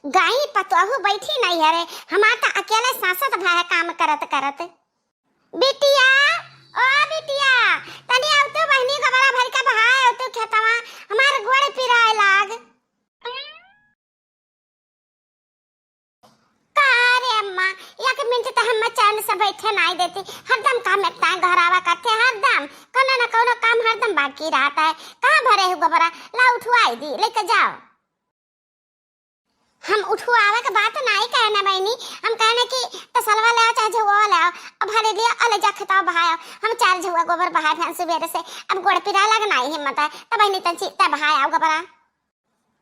गाई पतोहू बैठी नहीं है रे, हमार तो अकेले सांसत भाई काम करत करत। बिटिया, ओ बिटिया, तनी आव तो बहनी का बड़ा भर का बहाय आव तो खेतवा, हमार गोड़ पिराए लाग। का रे अम्मा, एक मिनट तो हम चैन से बैठे नहीं देती, हरदम काम इतना घरावा करते हरदम, कोनो न कोनो काम हरदम बाकी रहता है। कहाँ भरे हो गोबरा, ला उठवाई दी, लेके जाओ। हम उठवावे के बात नहीं कहना बहनी, हम कहने की तसलवा ले आओ चाहे झुआ ले आओ, अब भरे दिया अले जा खताओ बहाओ, हम 4 झुआ गोबर बहाए फैन सुबह से, अब गोड़ पिरा लगना ही हिम्मत है, तब बहनी तंची तब बहाए आओ गोबरा।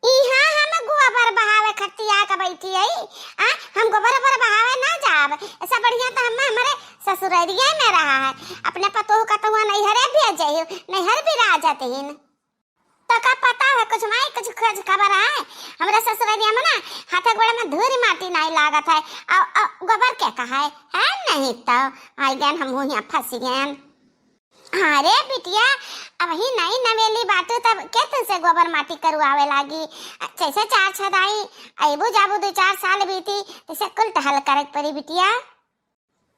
इहां हम गोबर बहावे खटिया का बैठी है, आ हम गोबर पर बहावे ना जाब, ऐसा बढ़िया तो हम हमारे ससुररिया में रहा है, अपने पतोह का तो नहीं हरे भेज जाइयो, नहीं हर भी आ जाते हैं तो का पता है कुछ माई कुछ खोज खबर है। हमरा ससुररिया में ना हाथ गोड़ में धूरी माटी नहीं लागत है, गोबर क्या कहा है नहीं तो आई गन हम यहाँ फंस गए। अरे बिटिया, अब ही नई नवेली बाटू तब के तुझसे गोबर माटी करवावे लागी, जैसे 4 छदाई आईबू जाबू 2-4 साल बीती तैसे कुल टहल करे परी बिटिया।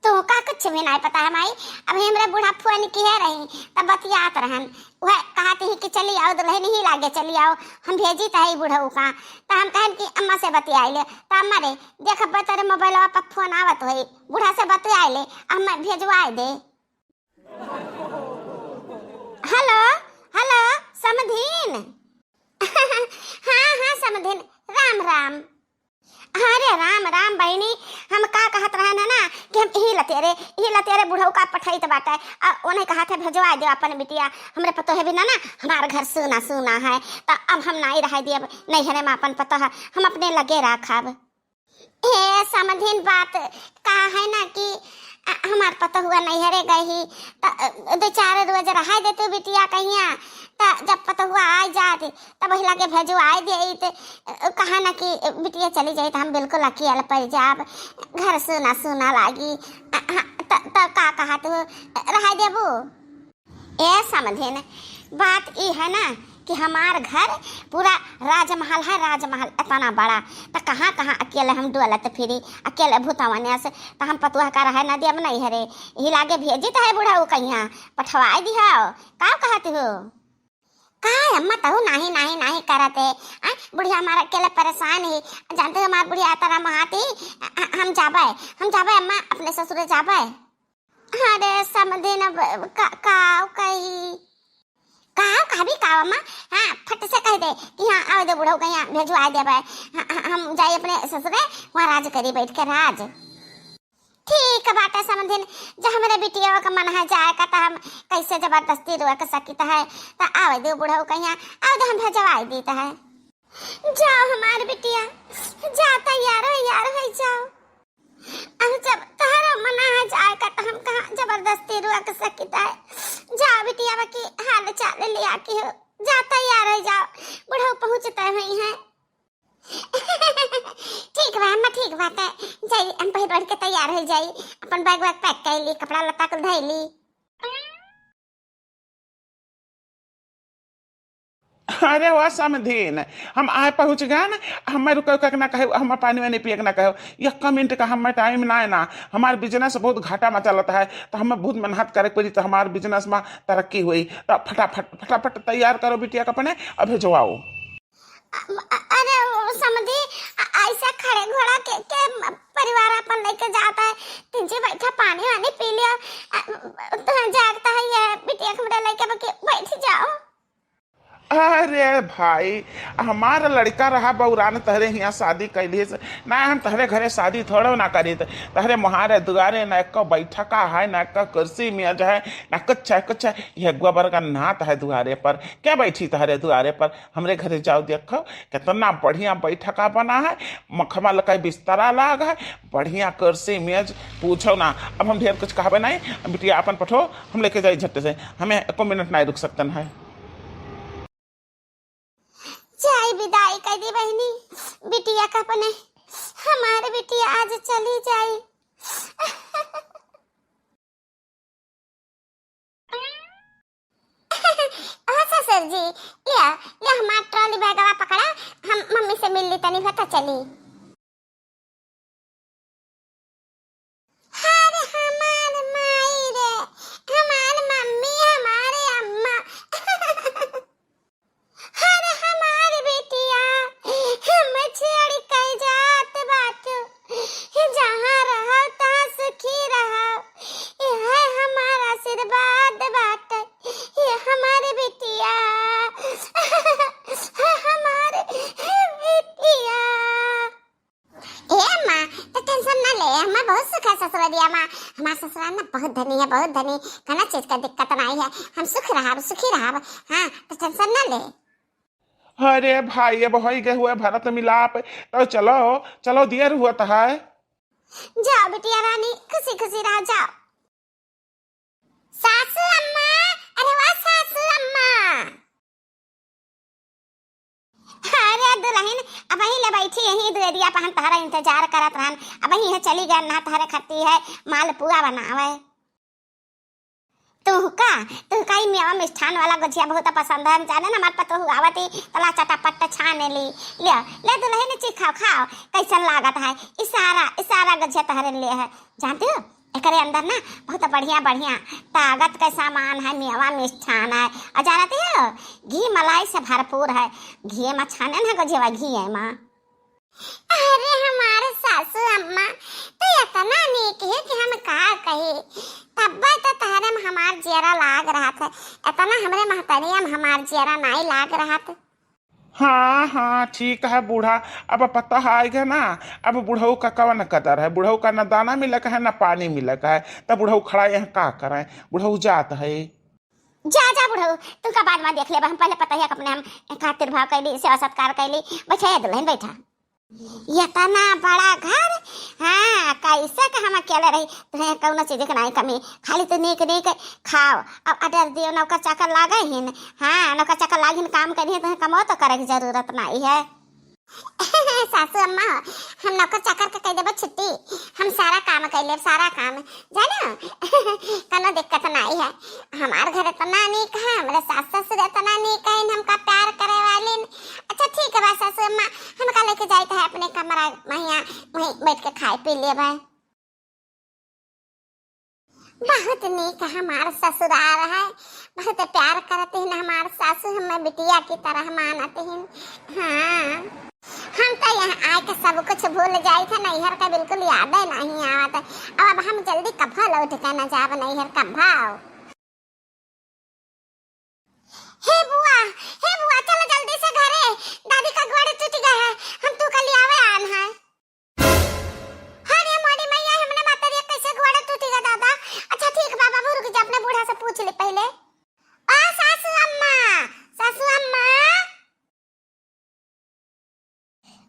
तो का कुछ भी नहीं पता है माई, अभी हमरा बूढ़ा फुआ की है रही तब बतियात रहन, वह कहते ही कि चली आओ दुल्हन ही लागे चली आओ, हम भेजी तही बूढ़ऊ का, तो हम कहन कि अम्मा से बतियाइले, तो अम्मा रे देख तेरे मोबाइलवा पर फोन आवत होई, बूढ़ा से बतियाइले, अम्मा भेजवाए दे। Hello hello समधीन। हाँ हाँ समधीन, राम राम। अरे राम राम बहनी, हम का कहत रहन ना कि हम ही लतेरे बुढ़ऊ का पठाई बाटा है, उन्हें कहा था भेजवा दो अपन बिटिया, हमरे पतो है भी ना हमारा घर सुना सुना है, तो अब हम नहीं रह दिए नहीं है में अपन पतो है, हम अपने लगे रखब। हे समझिन बात का है ना कि हमार पता हुआ नहीं हरे गई, तो 2-4 रोज रहा देते बिटिया कहिया, तो जब पता हुआ आ जाते तब वही लगे भेजवाए दे, तो कहा ना कि बिटिया चली जाए तो हम बिल्कुल अकेले पड़ जाब, घर सुना सुना लागी, तो का कहा तू रहा देबू। ए समझे बात ये है ना कि हमार घर पूरा राजमहल है, राजमहल इतना बड़ा, तो कहाँ कहाँ अकेले हम डोलत फिरी, अकेले भूतवनिया से, तो हम पतुआ का रहे ना दियब नहीं हरे, ही लागे भेजी तो है बुढ़ाऊ कहिया पठवाए दिया का कहती हो का अम्मा तहु नहीं नहीं नहीं करते, बुढ़िया हमारा अकेले परेशान ही, जानते हो हमार बुढ़िया तारा महाती, हम जाबे अम्मा अपने ससुरे जाबे। अरे समझे न का कही का भी का अम्मा, हाँ फट से कह दे कि हाँ आओ दे बुढ़ऊ कहीं भेजवा दे, हम जाए अपने ससुरे वहाँ राज करी बैठ के राज। ठीक बात है समझिन, जब हमारे बिटिया का मन है जाए का, तो हम कैसे जबरदस्ती रोक सकता है, तो आओ दे बुढ़ऊ कहीं आओ दे हम भेजवा देता है। जाओ हमारे बिटिया जा, तैयार हो जाओ, अब जब तारा मना है जाए का तो हम कहाँ जबरदस्ती रोक सकता है। जाओ बिटिया की हाल चाल लिया की हो, जा तैयार हो जाओ, बुढ़ऊ पहुँचते हुई है। ठीक बा अम्मा, ठीक बात है, जाइए हम पहले बढ़ के तैयार हो जाइए, अपन बैग वैग पैक कर ली, कपड़ा लत्ता को धो ली। अरे वाह समधीन, हम आए पहुँच गए ना, हमें रुको कक ना कहे, हम पानी वानी पिए ना कहो, 1 मिनट का हमें टाइम ना है ना, हमारे बिजनेस बहुत घाटा में चलता है, तो हमें बहुत मेहनत करे पड़ी, तो हमारे बिजनेस में तरक्की हुई, तो फटाफट तैयार करो बिटिया कपने और भेजवाओ। अरे समझी ऐसा खड़े घोड़ा के परिवार अपन लेके जाता है, तिनसे बैठा पानी वानी पी लिया, तो जागता है ये बिटिया कमरे लेके बैठ जाओ। अरे भाई, हमारा लड़का रहा बउरान तहरे यहाँ शादी कैली ना, हम तहरे घरे शादी थोड़ा ना करी, तहरे मुहारे दुआरे न एक बैठका है, न एक कुर्सी मेज है, न कुछ है, यह गोबर का नात है दुआरे पर, क्या बैठी तहरे दुआरे पर, हमरे घरे जाओ देखो कितना बढ़िया बैठका बना है, मखमल का बिस्तरा लाग है, बढ़िया कुर्सी मेज, पूछो ना। अब हम ढेर कुछ कहबे नहीं, बिटिया अपन पठो, हम लेके जाए झट्टे से, हमें 1 मिनट नहीं रुक सकते है। जाई विदाई कर दी बहनी बिटिया का अपने, हमारे बिटिया आज चली जाई। सर जी लिया लिया हमारा ट्रॉली बैगवा पकड़ा, हम मम्मी से मिल ली तनी पता चली। हमार बहुत सुख है ससुरदिया माँ। हमार ससुराल ना बहुत धनी है, बहुत धनी। कना चीज का दिक्कत नहीं है, हम सुखी रहब। हाँ तो टेंशन ना ले। अरे भाई अब हो गए हुए भरत मिलाप, तो चलो चलो देर हुआ है। जाओ बिटिया रानी, खुशी खुशी रह जाओ। सासू अम्मा, अरे वाह सासू अम्मा। अरे दुल्हन अब ही ले बैठी यही दुएरिया पर हम तहरा इंतजार करत रहन। अब ही है चली गए ना तहरे खत्ती है मालपुआ बनावे। तू का मेवा मिष्ठान वाला गुजिया बहुत पसंद है। हम जाने ना हमारे पतो आवती तला चटापट छाने ली। ले दुल्हन चीज खाओ कैसन लागत है। इसारा गुजिया तहरे लिए है। जानते हो एकरे अंदर ना बहुत बढ़िया ताकत का सामान है, मेवा मिष्ठान है। और जानते हो घी मलाई से भरपूर है। घी में छाने ना गुजिया घी है माँ। अरे हमारे सासू अम्मा तो इतना नीक है कि हम का कहे। तब्बा तो तहरे में हमार जेरा लाग रहा था, इतना हमरे महतरिया में हमार जेरा नहीं लाग रहा था। हाँ हाँ ठीक है बूढ़ा, अब पता है ना अब बुढ़ऊ का कवन कदर है। बुढ़ऊ का न दाना मिलक है न पानी मिलक है, तब बुढ़ऊ खड़ा यहाँ का करे। बुढ़ऊ जात है। जा बुढ़ऊ तू का बाद में देख ले। हम पहले पता है अपने हम खातिर भाव कैली, सेवा सत्कार कैली। बैठा दुल्हन बैठा। इतना बड़ा घर, हाँ कैसे का हम अकेले रही। तुम्हें कौन चीज के नहीं कमी, खाली तो नीक खाओ। अब ऑर्डर दियो, नौकर चाकर लागे हिन। हाँ नौकर चाकर लागिन काम करिए, तुम्हें कमाओ तो करे की जरूरत नहीं है। सासू अम्मा हम नौकर चाकर के कह देबो छुट्टी, हम सारा काम कर ले, सारा काम जानो। कोनो दिक्कत नहीं है। हमार घर इतना नीक है, हमारे सास ससुर इतना नीक है, हमका प्यार करे वाले। अच्छा ठीक है सासू अम्मा, हमका लेके जाते है अपने कमरा महिया, वहीं बैठ के खाए पी ले भाई। बहुत नीक हमार ससुराल है, बहुत प्यार करते हैं हमार सासू, हमें बिटिया की तरह मानते हैं। हाँ हम तो यहाँ आके सब कुछ भूल जाए थे, नैहर का बिल्कुल याद ही नहीं आवत। अब हम जल्दी कभा लौट के न जाब नैहर कभा। हे बुआ चलो जल्दी से घरे, दादी का गोड़ टूट गया है, हम तू का लियावे आन है। अरे मोरी मैया हमने माता रे कैसे गोड़ टूटेगा दादा। अच्छा ठीक बाबा रुक जा, अपने बूढ़ा से पूछ ले पहले। आ सासू अम्मा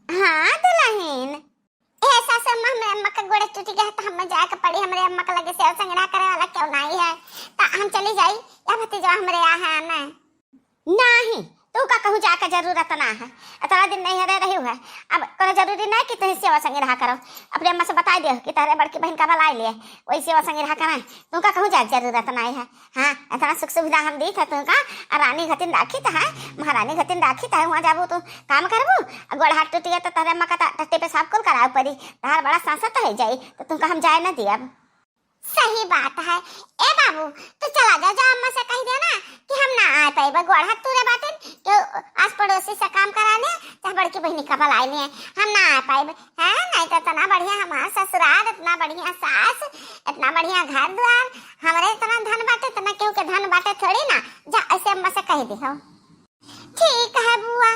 हाँ दुल्हन। ए सासू अम्मा हमरे अम्मा का गोड़ टूट गया है तो हमें जाके पड़ी। हमरे अम्मा का लगे सेवा संग्रह करे वाला क्यों नहीं है, तो हम चली जाई या भतीजा हमरे यहाँ आना नहीं। तू का कहूँ जाकर जरूरत ना है, इतना दिन नहीं रही है। अब कोई जरूरी नहीं कि तुम सेवा संग्रह करो। अपने अम्मा से बता दियो कि तारे बड़की बहन का भलाई लिए वही सेवा संग्रह करें। तू का कहूँ जा जरूरत नहीं है। हाँ इतना सुख सुविधा हम दी था तू का रानी घतिन राखी तो है, महारानी घतिन राखी तो है। वहाँ जाबू तू काम करबू, गोड़ हाथ टूट गया तो तारे अम्मा का टट्टे पे साफ कुल कराओ पड़ी, तार बड़ा सांसत तो है जाई, तो तुमका हम जाए न दिया। सही बात है। ए बाबू तू चला जा अम्मा से कह देना कि हम ना आ पाए, गोड़ हाथ तूरे बातें तो आस पड़ोसी से काम करा ले, चाहे बड़की बहनी का भलाई ले, हम ना आ पाए। है नहीं तो इतना बढ़िया हमारा ससुराल, इतना बढ़िया सास, इतना बढ़िया घर द्वार, हमारे इतना धन बाटे, इतना केहू के धन बाटे थोड़ी ना। जा ऐसे अम्मा से कह दे। ठीक है बुआ।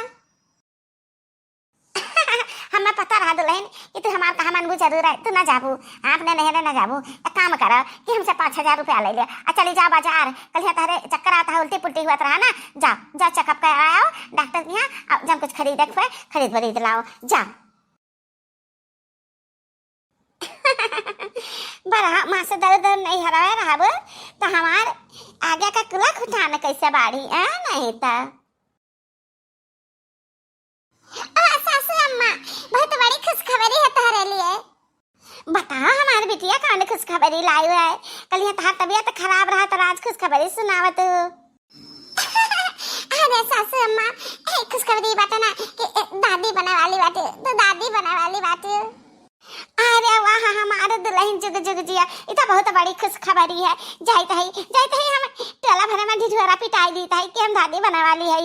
हमें पता रहा दुल्हन कि तू हमार कहा मनबू जरूर है, तू ना जाबू। हाँ अपने नहरे ना जाबू, एक काम करो कि हमसे 5,000 रुपया ले ले, चली जाओ बाजार। कल तारे चक्कर आता है, उल्टी पुल्टी हुआ रहा ना, जा चेकअप कराओ डॉक्टर के यहाँ, जब कुछ खरीद लाओ जा। बड़ा माँ से दर्द नहीं हराया रहा तो हमार आगे का कुला खुटाने कैसे बाड़ी है नहीं था। सासू अम्मा बहुत बड़ी खुशखबरी है तुम्हारे लिए। बताओ हमारी बिटिया कौन खुशखबरी लाई है। कल ये तुम्हारी तबीयत खराब रहा तो आज खुशखबरी सुनावत। अरे सासू अम्मा खुशखबरी बात ना कि दादी बने वाली बात, तो दादी बने वाली बात। अरे वाह हमारे दुल्हन जुग जुग जिया, ये तो बहुत बड़ी खुशखबरी है। जाते ही हम टोला भर में ढिढोरा पिटाई दी था कि हम दादी बने वाली है।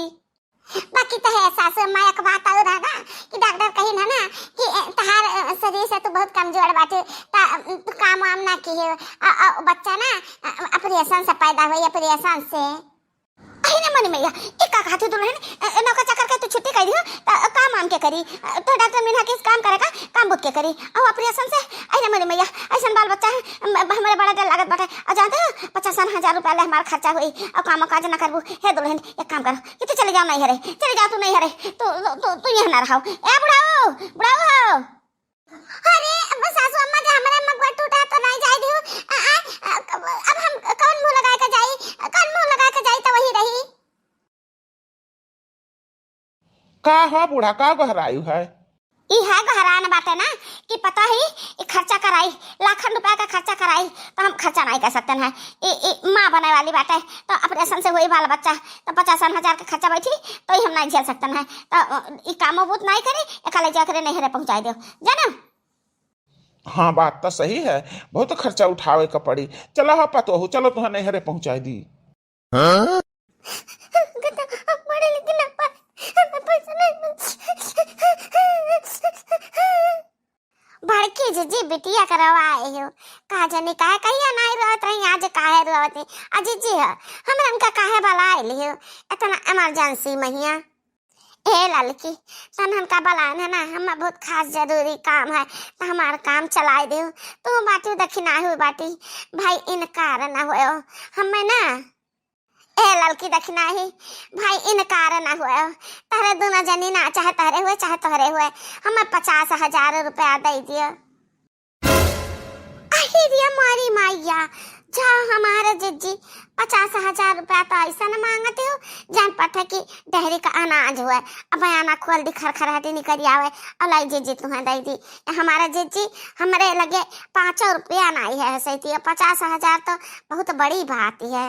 बाकी तो है सासू अम्मा एक बात और है ना कि डॉक्टर कही ना कि तहार शरीर से तो बहुत कमजोर बाटे, तू काम वाम ना की है, बच्चा ना ऑपरेशन से पैदा हुई, ऑपरेशन से। अरे ना मन मैया एक का खाते दुल्हन नौकर चाकर के तू छुट्टी कर दियो, काम वाम के करी तो डॉक्टर मीना किस काम करेगा, काम अब क्या करी अब ऑपरेशन से अरे मेरे मैया ऐसा बाल बच्चा है हमारे बड़ा डर लागत बाटे और जानते हो 50,000 रुपया ले हमारा खर्चा हुई और काम काज ना करबू हे दुल्हन एक काम करो कि तू चले जाओ नहीं हरे चले जाओ तू नहीं हरे तू यहाँ ना रहो ए बुढ़ाओ बुढ़ाओ अरे सासू अम्मा के हमारे मगवा टूटा तो नहीं जाई दियो अब हम कौन मुंह लगा के जाई तो वही रही का हो बूढ़ा का गहरायु है ई है गहरान बाटे ना कि पता ही ई खर्चा कराई लाखन रुपया का खर्चा कराई तो हम खर्चा नहीं कर सकते हैं ई माँ बने वाली बाटे तो ऑपरेशन से हुई बाल बच्चा तो 50,000 का खर्चा बैठी तो ही हम नहीं झेल सकते हैं तो ई काम बहुत नहीं करी एक जाकर नहीं हरे पहुंचाई दो जाना। हाँ बात तो सही है बहुत खर्चा उठावे का पड़ी चलो हो पतो चलो तुम्हें नहीं हरे पहुंचाई दी। हाँ? बड़की जीजी बिटिया करवाए हो कहा जाने काहे कहिया नहीं रहत रही आज काहे रहत अजीजी है हमरा उनका काहे बुलाए लियो इतना इमरजेंसी महिया ए लड़की तनहन का बुलाना ना हम बहुत खास जरूरी काम है तो हमारा काम चलाए दे तू बाटी दक्षिणा हुई बाटी भाई इनकार ना हो हमें ना ए लड़की दक्षिणा ही भाई इनकार ना हुआ तारे दोनों जनी ना चाहे तारे हुए चाहे तोहरे हुए हमें 50,000 रुपया दे दिया दिया मारी माइया जा हमारे जिज्जी 50,000 रुपया तो ऐसा न मांगते हो जान पता कि डेहरी का अनाज हुआ अब आना खोल दी खरखराटी निकल आवे अलाई जिज्जी तुम्हें दे दी हमारा जिज्जी हमारे लगे 500 रुपया नहीं है सही 50,000 तो बहुत बड़ी बात है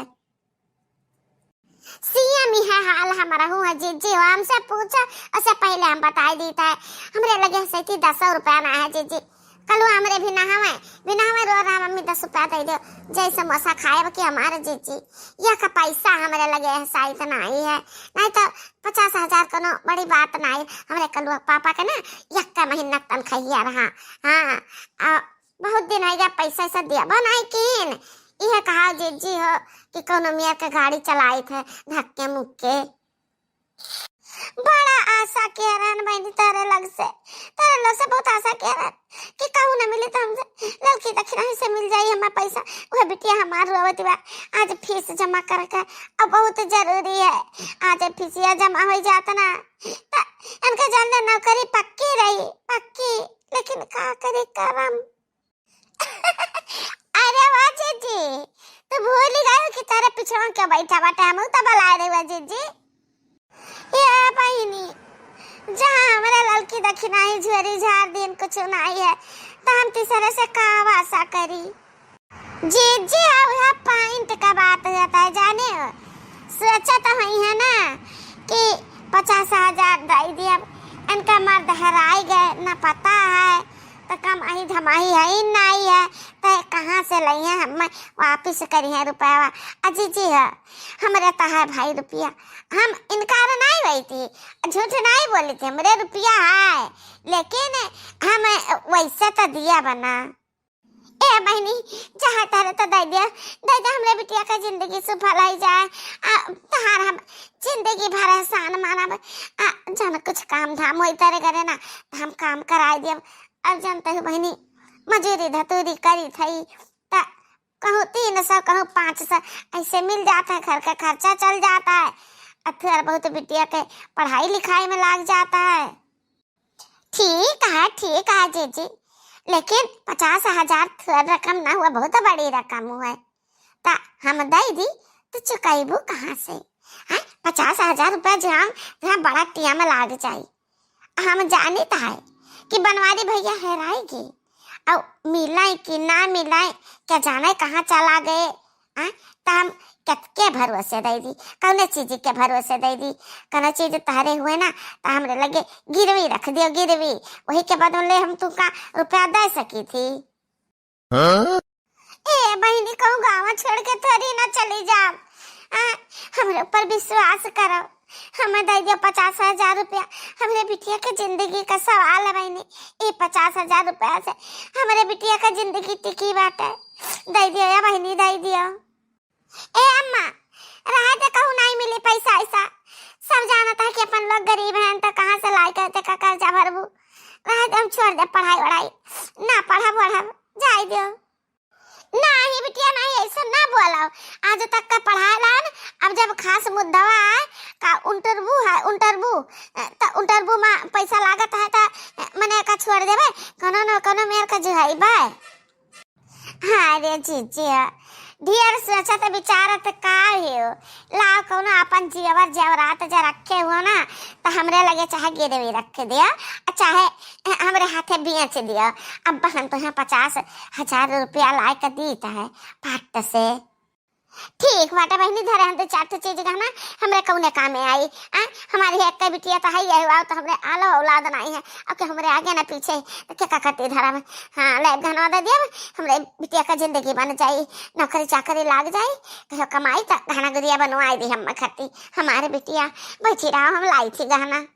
सीएम ही है हाल हमारा हुआ जीजी हमसे पूछा उससे पहले हम बता देता है हमरे लगे सही 10 रुपया ना है जीजी कल हमरे भी ना हमें रो रहा मम्मी 10 रुपया दे दो जैसे समोसा खाए कि हमारे जीजी यह का पैसा हमरे लगे है सही तो नहीं है नहीं तो 50,000 कोनो बड़ी बात नहीं हमरे कल पापा का ना एक का महीना तनख्वाह रहा हाँ बहुत दिन हो गया पैसा ऐसा दिया बनाई किन यह कहा जीजी हो कि कोनो मियाँ के गाड़ी चलाई थे धक्के मुक्के बड़ा आशा किया रहन बहनी तारे लग से बहुत आशा किया रहन कि कहूँ ना मिले तो हमसे लड़की दक्षिणा ही से मिल जाई हमारा पैसा वह बिटिया हमार रोवती बा आज फीस जमा करके अब बहुत जरूरी है आज फीसिया जमा हो जाता ना इनका जल्दी नौकरी पक्की रही लेकिन का करे करम अरे वाह जीजी तो भूल ही गए कि तेरे पिछड़ा क्या बैठा बाटे हम तो बुला रहे हुआ जीजी ये बहनी जहाँ हमारे लड़की दक्षिणा ही झोरी झाड़ दिन कुछ नहीं है तो हम तीसरे से का आशा करी जीजी अब यह पॉइंट का बात होता है जाने हो सोचा तो वही है ना कि 50,000 दे दिया इनका मर्द हराई गए ना पता है तो कम आई धमाई है ही नहीं है तो कहाँ से ली है हम वापिस करी है रुपया अजीजी है हमारे तो है भाई रुपया हम इनकार नहीं हुई थी झूठ नहीं बोली थी मेरे रुपया है लेकिन हम वैसे तो दिया बना ए बहनी जहाँ तारे तो दे दिया हमरे बिटिया का जिंदगी सफल हो जाए तहार हम जिंदगी भर एहसान माना जन कुछ काम धाम होई तारे करे ना तो हम काम कराए दिया अब जानते हो बहनी मजूरी धतूरी करी थी तो कहूँ 300 कहूँ 500 ऐसे मिल जाता है घर का खर्चा चल जाता है और फिर बहुत बिटिया के पढ़ाई लिखाई में लग जाता है ठीक है जीजी लेकिन 50,000 थोड़ा रकम ना हुआ बहुत बड़ी रकम हुआ तो हम दे दी तो चुकाईबू कहाँ से है 50,000 रुपया जहाँ बड़ा टिया में लाग जाये हम जानी तो है कि बनवारी भैया हेराएगी और मिलाए कि ना मिलाए क्या जाने कहाँ चला गए तो हम के भरोसे दे दी कौन चीज के भरोसे दे दी कौन चीज तहरे हुए ना तो हमरे लगे गिरवी रख दियो गिरवी वही के बदले हम तुमका रुपया दे सकी थी। ए बहनी कहूँ गाँव छोड़ के थोड़ी ना चली जाओ हमरे ऊपर विश्वास करो हमें दे दियो 50,000 रुपया हमरे बिटिया के जिंदगी का सवाल है बहनी ये 50,000 रुपया से हमारे बिटिया का जिंदगी टिकी बात है दे दियो या बहनी दे दियो। ए अम्मा रहा तो कहूँ नहीं मिली पैसा ऐसा सब जानता है कि अपन लोग गरीब हैं तो कहाँ से लाई कहते का कर्जा भरबू रह दे, हम छोड़ दे पढ़ाई वढ़ाई, ना पढ़ा जाए दो। नहीं बिटिया नहीं, ऐसा ना बोलो। आज तक का पढ़ाला न, अब जब खास मुद्दा है का इंटरव्यू त इंटरव्यू में पैसा लागत है त मने का छोड़ देबे, कोनो न कोनो मेर का जो है बा। हाँ रे जीजी, ढेर सोचत विचारत का हो, लाओ कोनो अपन जेवर जेवरात जे रखे हो ना, तो हमरे लगे चाहे गिरवी रख दिया, चाहे हमरे हाथे बेच दिया। अब बहन तो 50,000 रुपया ला के दीता है पाट से। ठीक बाटे बहनी, धरे हम तो 4 चीज गहना हमरे कौने काम में आई। हमारी एक बिटिया तो है ही, तो हमरे आलो औलाद नहीं है, अब के हमरे आगे ना पीछे तो क्या करती धरा में। हाँ ले गहना दे दिया, हमरे बिटिया का जिंदगी बन जाई, नौकरी चाकरी लाग जाई, कहो कमाई तो गहना गुड़िया बनवाई दी हम खाती। हमारे बिटिया बैठी रहो, हम लाई थी गहना।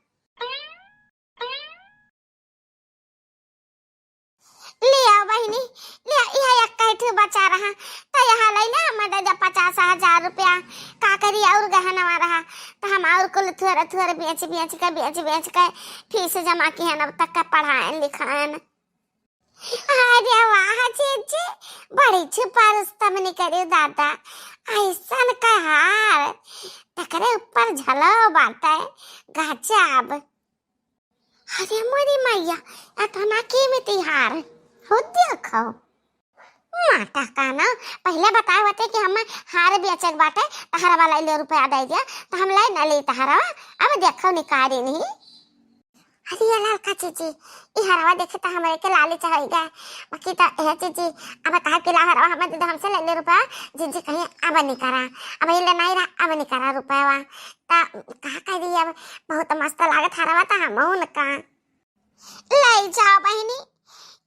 लिया बहनी लिया, यह एक कैठू बचा रहा तो यहाँ लाई ना हमारे जब 50,000 रुपया का करी और गहना रहा, तो हम और कुल थोड़ा बेच के फीस जमा की है, अब तक का पढ़ाएं लिखाएं। अरे वाह जीजी, बड़ी छुपा रुस्तम नहीं करी दादा, ऐसा का हार तकरे ऊपर झलो बाटे गजब। अरे मोरी मैया, इतना कीमती हार हो देखो। माता का ना पहले बताए होते कि हम हार बेचक बाटे, तहरा वाला ले रुपया दे दिया तो हम लाई ना ले तहरा। अब देखो निकारी नहीं। अरे ये लड़का चीची, ये हरवा देखे तो हमारे के लाली चाहिए, बाकी तो है चीची अब कहा कि हरवा हमें दे हमसे ले रुपया, जिजी कहीं अब नहीं करा, अब ये ले नहीं रहा, अब नहीं करा रुपया ता कहा कह दी। अब बहुत मस्त लागत हरवा था, हम उनका ले जाओ बहनी,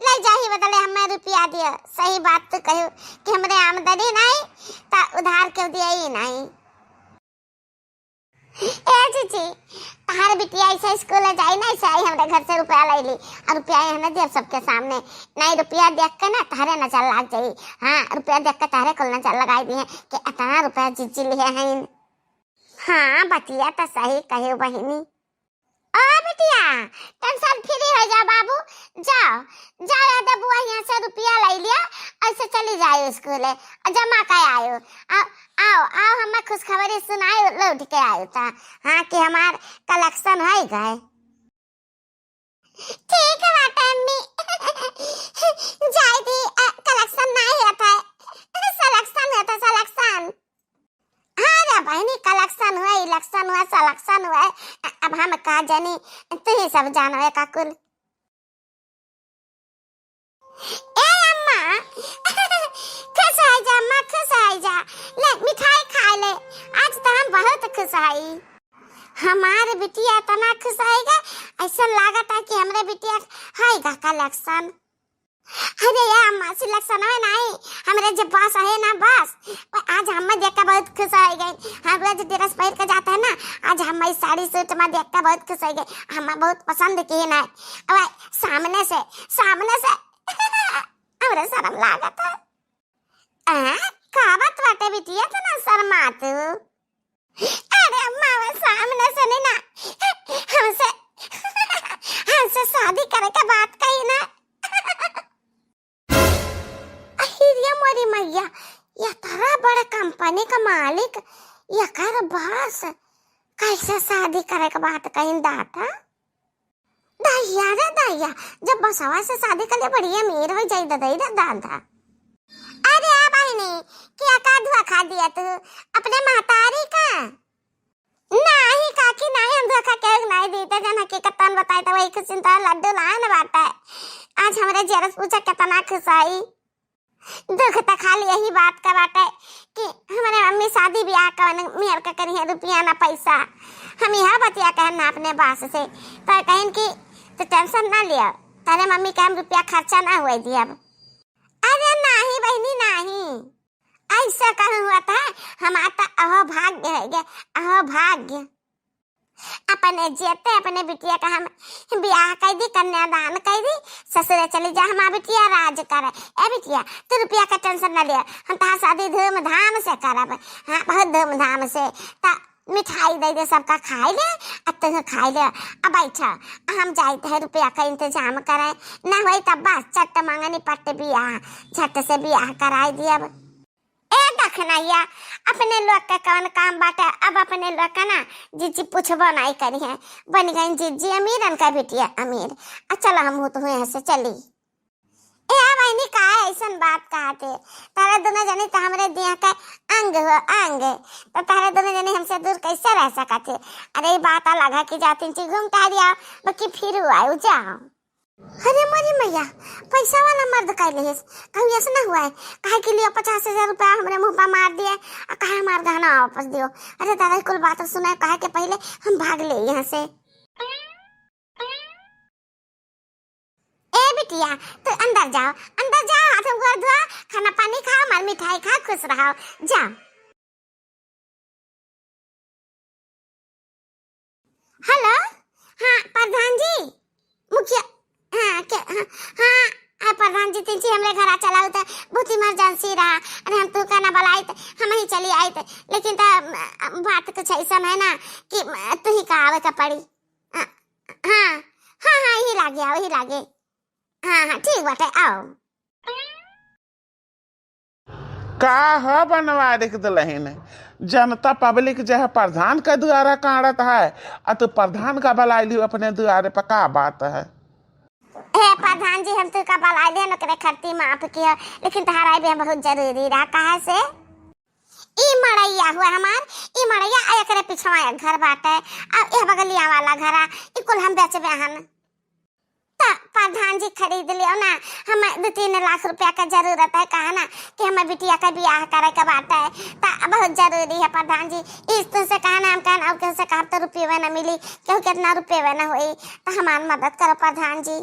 ले जाही बदले हमें रुपया दिया। सही बात तो कहो कि हमरे आमदनी नहीं ता उधार क्यों दिया ही नहीं। ए जीजी, तार बिटिया ऐसे स्कूल जाई ना, ऐसे आई हमरे घर से रुपया ले ली और रुपया हमें दिया सबके सामने। नहीं रुपया देख के ना तारे नजर लग जाई। हाँ रुपया देख के तारे कुल नजर लगाई दी है कि इतना रुपया जीजी लिए हैं। हाँ बतिया तो सही कहो बहिनी। ओ बिटिया टेंशन फ्री हो जा बाबू, जाओ जाओ दबुआ यहाँ से रुपया ले लिया, ऐसे चली जाओ स्कूल जमा कर आयो। आओ आओ हमें खुशखबरी सुनाओ, लौट के आयो था। हाँ कि हमार कलेक्शन है गए। ठीक है बात अम्मी, जाए दी कलेक्शन नहीं होता है, सिलेक्शन होता है सिलेक्शन। हाँ बहनी कलेक्शन हुआ, इलेक्शन हुआ, सिलेक्शन हुआ, अब हम कहा जानी तू ही सब जानो है काकुल। ए अम्मा खुश है जा अम्मा, खुश है जा, ले मिठाई खा ले, आज तो हम बहुत खुश है। हमारे बिटिया इतना खुश आएगा, ऐसा लागत है कि हमारे बिटिया है कलेक्शन। अरे यार अम्मा सिलेक्शन है नहीं, हमारे जब बस है ना बस, आज हम देख के बहुत खुश हो गई। हम रोज ड्रेस पहन के जाते हैं ना, आज हम इस साड़ी सूट में देख के बहुत खुश हो गई, हमें बहुत पसंद की ना। अब सामने से हमरे शर्म लागत है। कहावत बाटे बिटिया तो ना शर्मा तू। अरे अम्मा वो सामने से नहीं ना, हमसे शादी करे के बात कही ना। मोरी मैया, ये तारा बड़ा कंपनी का मालिक, ये कर बॉस कैसे शादी करे के बात कहीं दाता। दैया रे दैया, जब बसवा से शादी कर ले बड़ी अमीर हो जाई दई रे दादा। अरे आ बहनी क्या का धोखा दिया तू अपने महतारी का? नहीं काकी नहीं, हम धोखा के नहीं देते, जन हकीकत बताए तो वही खुश तो लड्डू लान बाटा है। आज हमारे जेरस पूछा कितना खुश आई, दुख तो खाली यही बात का बाटे कि हमारे मम्मी शादी ब्याह का मेहर का करी है, रुपया ना पैसा। हम यह बतिया कहन ना अपने बास से, तो कहें कि तो टेंशन ना लिया, तारे मम्मी का रुपया खर्चा ना हुआ दिया। अरे नहीं बहनी नहीं, ऐसा कहा हुआ था, हमारा अहो भाग्य है गे, अहो भाग्य। अपने जेते अपने बिटिया का हम ब्याह कर दी, कन्यादान कर दी, ससुरे चली जा, हमारा बिटिया राज करे। ए बिटिया तू रुपया का टेंशन ना लिया, हम तहां शादी धूमधाम से करब। हाँ बहुत धूमधाम से, ता मिठाई दे दे, सबका खाए ले, अब तुम खाए ले। अब बैठा, हम जाते हैं रुपया का इंतजाम कराए, न हुई तब बस चट्ट मांगनी पट्ट बियाह, झट से बियाह कराई दिया। ए दखनैया, अपने लोग का कौन काम बाटे, अब अपने लोग का ना जीजी पूछबो नहीं करी है, बन गई जीजी अमीर, अनका बिटिया अमीर। चलो हम हो तो हुए से चली। ए बहनी का ऐसन बात कहते, तारे दोनों जने तो हमरे दिया का अंग हो अंग, तो तारे दोनों जने हमसे दूर कैसे रह सकते। अरे ये बात अलग है कि जाती चीज घूमता दिया, बाकी फिर आयो जाओ। अरे मोरी मैया, पैसा वाला मर्द का ले कहीं ऐसा ना हुआ है, कहे के लिए 50,000 रुपया हमारे मुंह पर मार दिया, कहा हमारा गहना वापस दियो। अरे दादा कुल बात सुना, कहा के पहले हम भाग ले यहाँ से। ए बिटिया, तो अंदर जाओ, अंदर जाओ, हाथ मुंह धोओ, खाना पानी खाओ, मार मिठाई खा, खुश रहो, जाओ। हेलो, हाँ प्रधान जी, मुखिया, हाँ क्या, हाँ प्रधान जी तीन हमरे घर चला होता, बहुत इमरजेंसी रहा। अरे हम तू कहना बुलाई थे, हम ही चली आई थे, लेकिन बात कुछ ऐसा है ना कि तू ही का आवे का पड़ी। हाँ हाँ हाँ यही लागे, आओ यही लागे, हाँ हाँ ठीक बात है, आओ। का है बनवारी के दुल्हन, जनता पब्लिक जो है प्रधान के द्वारा काढ़त है, और तो प्रधान का बुला लियो अपने द्वारे पर, का बात है। हे प्रधान जी, हम तो का बुला दे नकरे खर्ची माफ किया, लेकिन तुम्हारा भी बहुत जरूरी रहा। कहा से ई मड़ैया हुआ हमार, ई मड़ैया आया करे पिछवा घर बाटे, अब यह बगलिया वाला घर ई कुल हम बेचबे हन। तो प्रधान जी खरीद लियो ना, हमें 2-3 लाख रुपया का जरूरत है, कहा ना कि हमें बिटिया का ब्याह करे का बात है, तो बहुत जरूरी है प्रधान जी। इस तुमसे कहा ना, हम कहना और से कहा तो रुपये न मिली, क्यों कितना रुपये न हुई, तो हमारी मदद करो प्रधान जी।